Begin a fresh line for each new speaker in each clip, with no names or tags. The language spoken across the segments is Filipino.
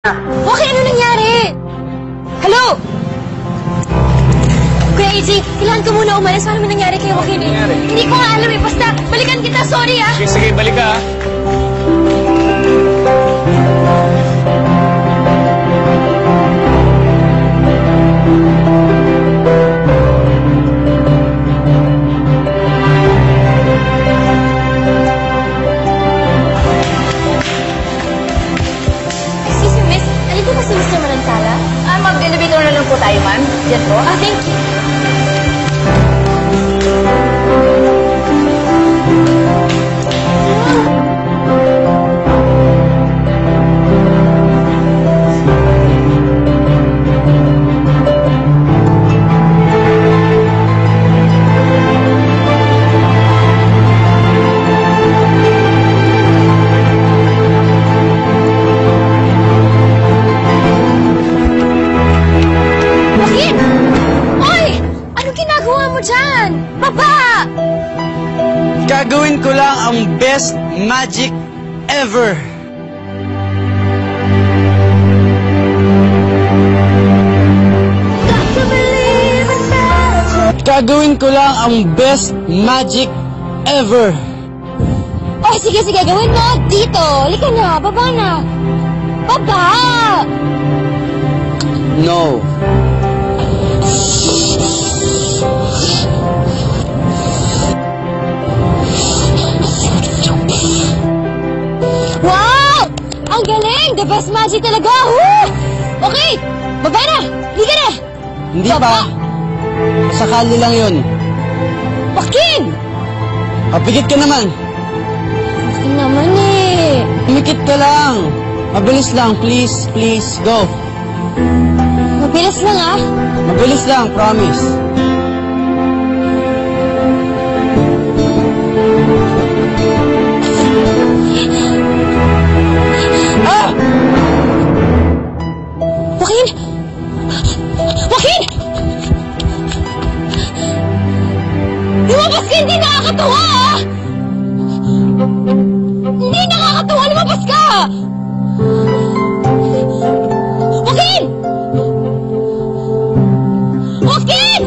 Okay, ano nangyari? Hello? Kuya AJ, kailangan ko muna umalis. Ano nangyari kay Joaquin? Hindi ko nga alam eh. Basta, balikan kita. Sorry ah.
Sige, balik ka.
Excuse me, miss. Alin po ba si Mr. Manantala?
Mag-elevator na lang po tayo, ma'am. Yan po.
Thank you. Joaquin! Oy! Anong ginagawa mo dyan? Baba!
Gagawin ko lang ang best magic ever. Gagawin ko lang ang best magic ever.
Oh, sige, gawin mo. Dito. Halika na. Baba na. Baba!
No.
Wow! Ang galing! The best magic talaga! Woo! Okay! Baba na! Halika na!
Hindi
Baba.
pa. Sakali lang yun.
Joaquin!
Kapikit ka naman.
Joaquin naman eh.
Pumikit ka lang. Mabilis lang, please, please, go.
Mabilis lang ah.
Mabilis lang, promise. Ah!
Joaquin! Joaquin! Lumabas ka! Hindi nakakatawa ah! Hindi nakakatawa! Lumabas ka! Joaquin! Joaquin!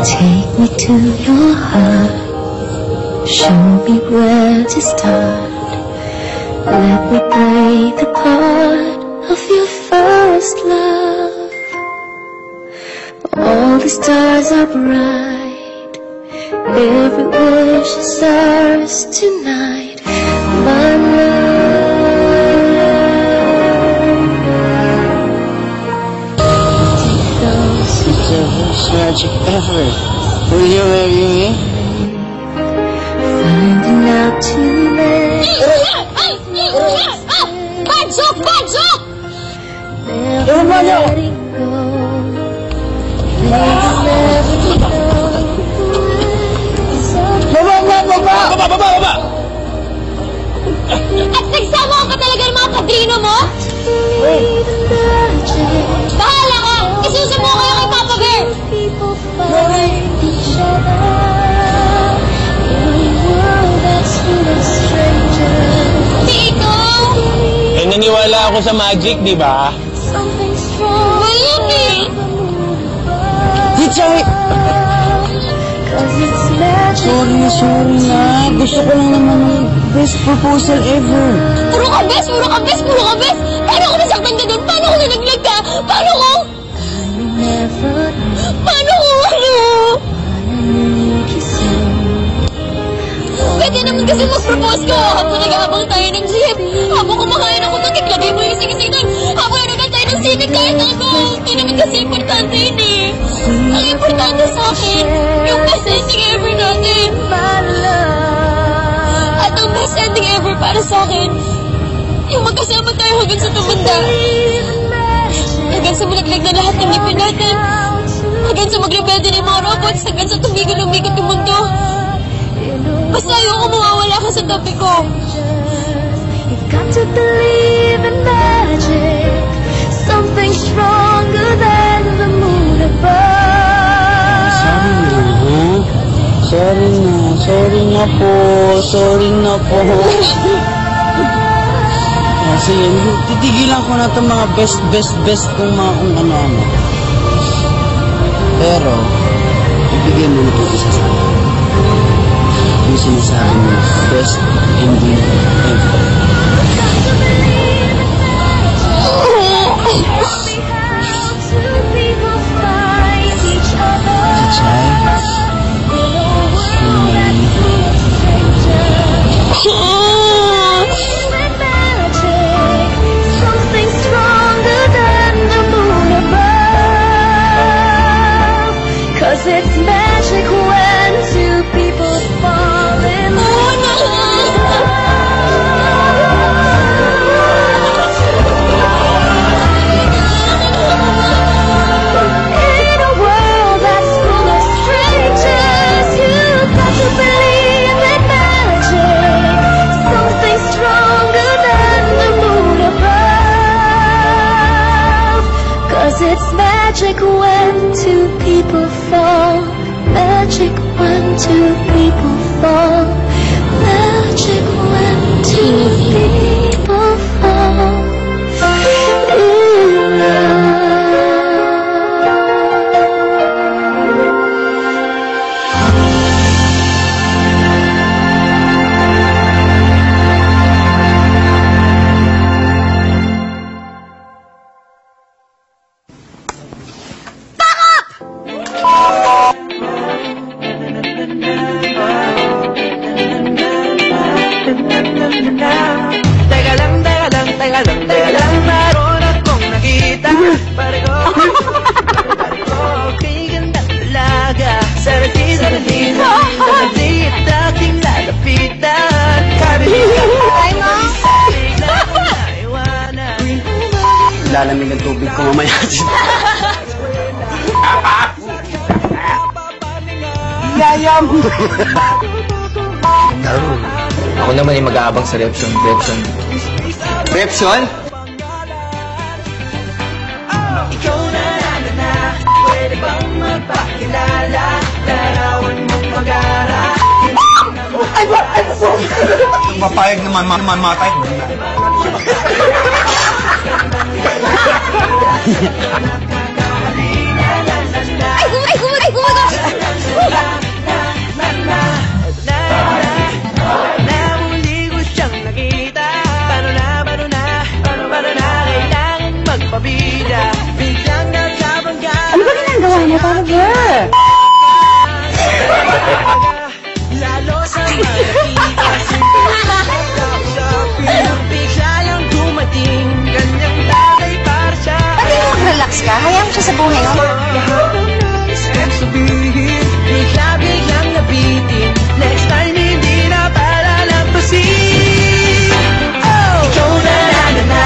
Take me to your heart, show me where to start. Let me play the part of your first love. All the stars are bright, every wish is ours tonight, my love. Take those
It's the best magic ever. Will you marry me?
finding out too late.
Bad joke! Bad joke!
Never letting go. Never know.
Baba!
At nagsama ka talaga ng mga padrino mo? Bahala ka! Isusumo ko yung kay Papa Bear!
People find each other in a world that's full of strangers.
Hindi ikaw!
Eh, naniwala ako sa magic, di ba?
Something strong.
Ngayon eh!
Hichay!
'Cause it's magic.
Sorry na. Gusto ko lang naman ng best proposal ever.
Puro ka best! Puro ka best! Puro ka best! Paano ko nasaktan ka doon? Paano ko nalaglag ka? Paano ko?
Never
Paano ko ano?
need you so.
Pwede naman kasi mag-propose ko habang nag-aabang tayo ng jeep. Habang kumakain ako ng itlagay mo yung siksikan. Habang nanonood tayo ng sinig kahit ako. Hindi naman kasi importante yun eh. Ang importante importante sa akin, yung best ending ever natin. At ang best ending ever para sa akin, yung magkasama tayo hanggang sa tumanda. Hanggang sa malaglag na lahat ng ngipin natin. Hanggang sa magrebelde na yung mga robots. Hanggang sa tumigil-umikot yung mundo. Basta ayoko mawawala ka sa tabi ko.
You've got to believe in magic, something stronger than the moon above.
Sorry na po. Kasi titigilan ko na itong mga best kung mga kung ano-ano. Pero, ibigay mo na po isa sa akin. Yung sinasabi mo, best ending ever.
Something stronger than the moon above. 'Cause it's magic when two people fall in in a world that's full of strangers. You've got to believe in magic, something stronger than the moon above. 'Cause it's magic when two people fall. Magic when two people fall. Magic when two people fall. In love.
Teka lang, naroon akong nakita. Pareho, kay gandang dalaga. Sarili, at aking lalapitan.
Ay, ma!
Lalamig ang tubig ko mamaya. Yayam!
Ako naman yung mag-aabang sa Repson.
Repson?
Ikaw na, pwede bang magpakilala? Larawan mong mag-ara.
Mapayag naman matay.
Ay, gumagas!
Namuli ko siyang nakita. Paano na, kailangan magpabida. Biglang nasabangga.
Ano ba ginagawa niya, Oliver?
Lalo sa malakita. Bigla lang dumating. Ganyang tagay para siya.
Pwede mo mag-relax ka? Hayaan mo siya sa buhay mo.
Lahat ng nais kong sabihin, biglang nabitin. Next time hindi na para lampasin. Oh! Ikaw na,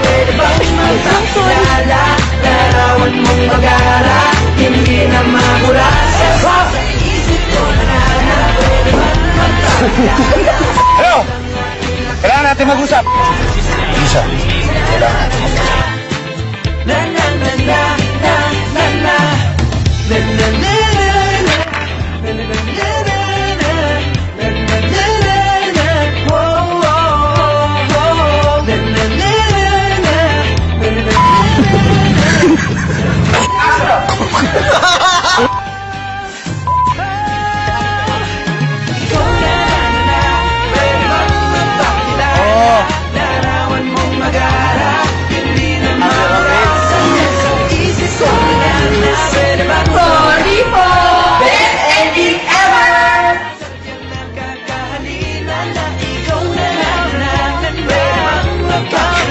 pwede bang magpakilala? Larawan mong mag-ara, hindi na mabura. Sa isip ko na, pwede bang magpakilala?
Hello! Kailangan natin mag-usap. Isa. Kailangan natin mag-usap.
Na na na na na na na na na na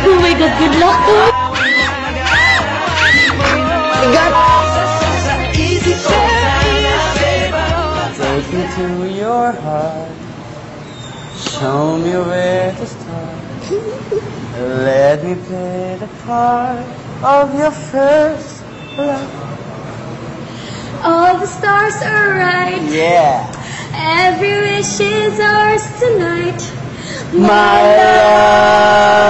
Oh my God, good luck to
Igat!
into your heart. Show me where to start. Let me play the part of your first love.
All the stars are right.
Yeah.
Every wish is ours tonight.
My love.